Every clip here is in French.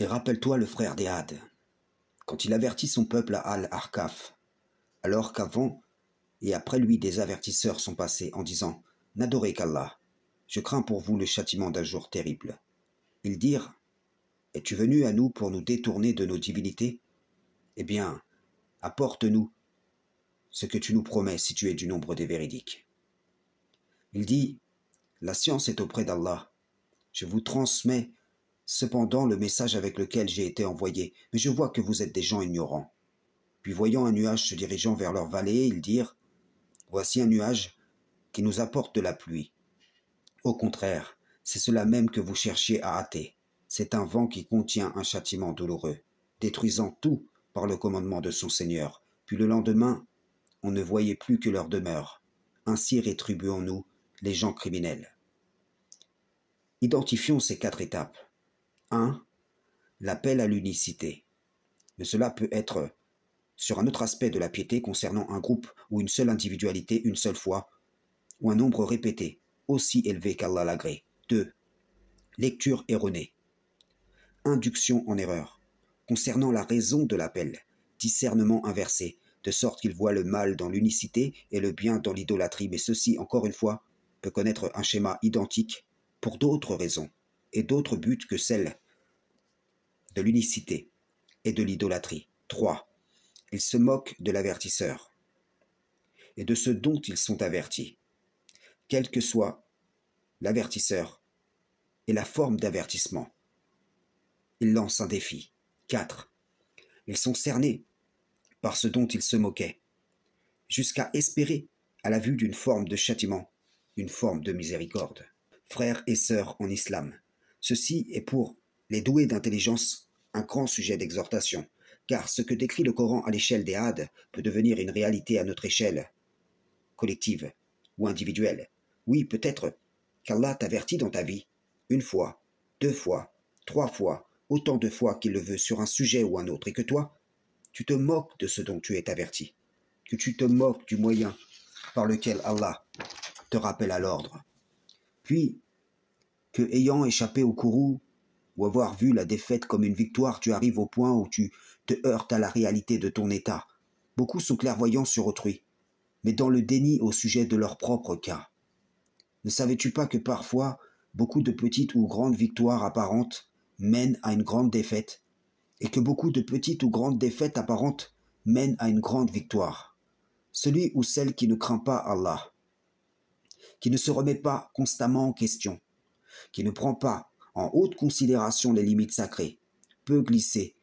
Et rappelle-toi le frère d'Ehad, quand il avertit son peuple à Al-Ahqaf, alors qu'avant et après lui des avertisseurs sont passés en disant « N'adorez qu'Allah, je crains pour vous le châtiment d'un jour terrible. » Ils dirent « Es-tu venu à nous pour nous détourner de nos divinités? Eh bien, apporte-nous ce que tu nous promets si tu es du nombre des véridiques. » Il dit « La science est auprès d'Allah. Je vous transmets cependant le message avec lequel j'ai été envoyé, mais je vois que vous êtes des gens ignorants. » Puis voyant un nuage se dirigeant vers leur vallée, ils dirent « Voici un nuage qui nous apporte de la pluie. Au contraire, c'est cela même que vous cherchiez à hâter. C'est un vent qui contient un châtiment douloureux, détruisant tout par le commandement de son Seigneur. Puis le lendemain, on ne voyait plus que leur demeure. Ainsi rétribuons-nous les gens criminels. » Identifions ces 4 étapes. 1. L'appel à l'unicité. Mais cela peut être sur un autre aspect de la piété concernant un groupe ou une seule individualité une seule fois, ou un nombre répété, aussi élevé qu'Allah l'agrée. 2. Lecture erronée. Induction en erreur. Concernant la raison de l'appel, discernement inversé, de sorte qu'il voit le mal dans l'unicité et le bien dans l'idolâtrie, mais ceci, encore une fois, peut connaître un schéma identique pour d'autres raisons et d'autres buts que celles de l'unicité et de l'idolâtrie. 3. Ils se moquent de l'avertisseur et de ce dont ils sont avertis, quel que soit l'avertisseur et la forme d'avertissement. Ils lancent un défi. 4. Ils sont cernés par ce dont ils se moquaient, jusqu'à espérer, à la vue d'une forme de châtiment, une forme de miséricorde. Frères et sœurs en islam, ceci est pour les doués d'intelligence un grand sujet d'exhortation, car ce que décrit le Coran à l'échelle des Had peut devenir une réalité à notre échelle, collective ou individuelle. Oui, peut-être qu'Allah t'avertit dans ta vie, 1 fois, 2 fois, 3 fois, autant de fois qu'il le veut sur un sujet ou un autre, et que toi, tu te moques de ce dont tu es averti, que tu te moques du moyen par lequel Allah te rappelle à l'ordre. Puis, que ayant échappé au courroux, ou avoir vu la défaite comme une victoire, tu arrives au point où tu te heurtes à la réalité de ton état. Beaucoup sont clairvoyants sur autrui, mais dans le déni au sujet de leur propre cas. Ne savais-tu pas que parfois, beaucoup de petites ou grandes victoires apparentes mènent à une grande défaite, et que beaucoup de petites ou grandes défaites apparentes mènent à une grande victoire? Celui ou celle qui ne craint pas Allah, qui ne se remet pas constamment en question, qui ne prend pas en haute considération les limites sacrées, peut glisser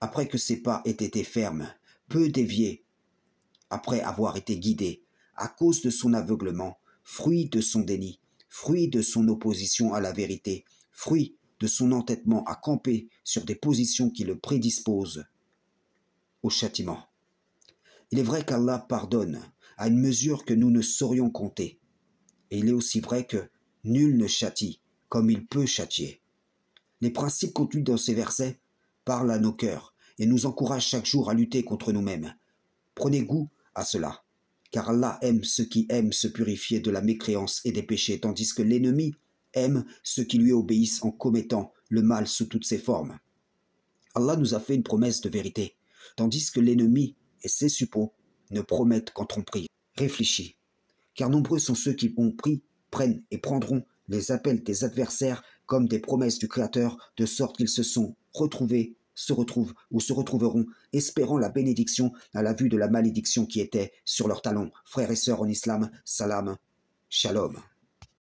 après que ses pas aient été fermes, peut dévier après avoir été guidé à cause de son aveuglement, fruit de son déni, fruit de son opposition à la vérité, fruit de son entêtement à camper sur des positions qui le prédisposent au châtiment. Il est vrai qu'Allah pardonne à une mesure que nous ne saurions compter, et il est aussi vrai que nul ne châtie comme il peut châtier. Les principes contenus dans ces versets parlent à nos cœurs et nous encouragent chaque jour à lutter contre nous-mêmes. Prenez goût à cela, car Allah aime ceux qui aiment se purifier de la mécréance et des péchés, tandis que l'ennemi aime ceux qui lui obéissent en commettant le mal sous toutes ses formes. Allah nous a fait une promesse de vérité, tandis que l'ennemi et ses suppôts ne promettent qu'en tromperie. Réfléchis, car nombreux sont ceux qui ont pris, prennent et prendront les appels des adversaires comme des promesses du Créateur, de sorte qu'ils se sont retrouvés, se retrouvent ou se retrouveront, espérant la bénédiction à la vue de la malédiction qui était sur leurs talons. Frères et sœurs en islam, salam, shalom.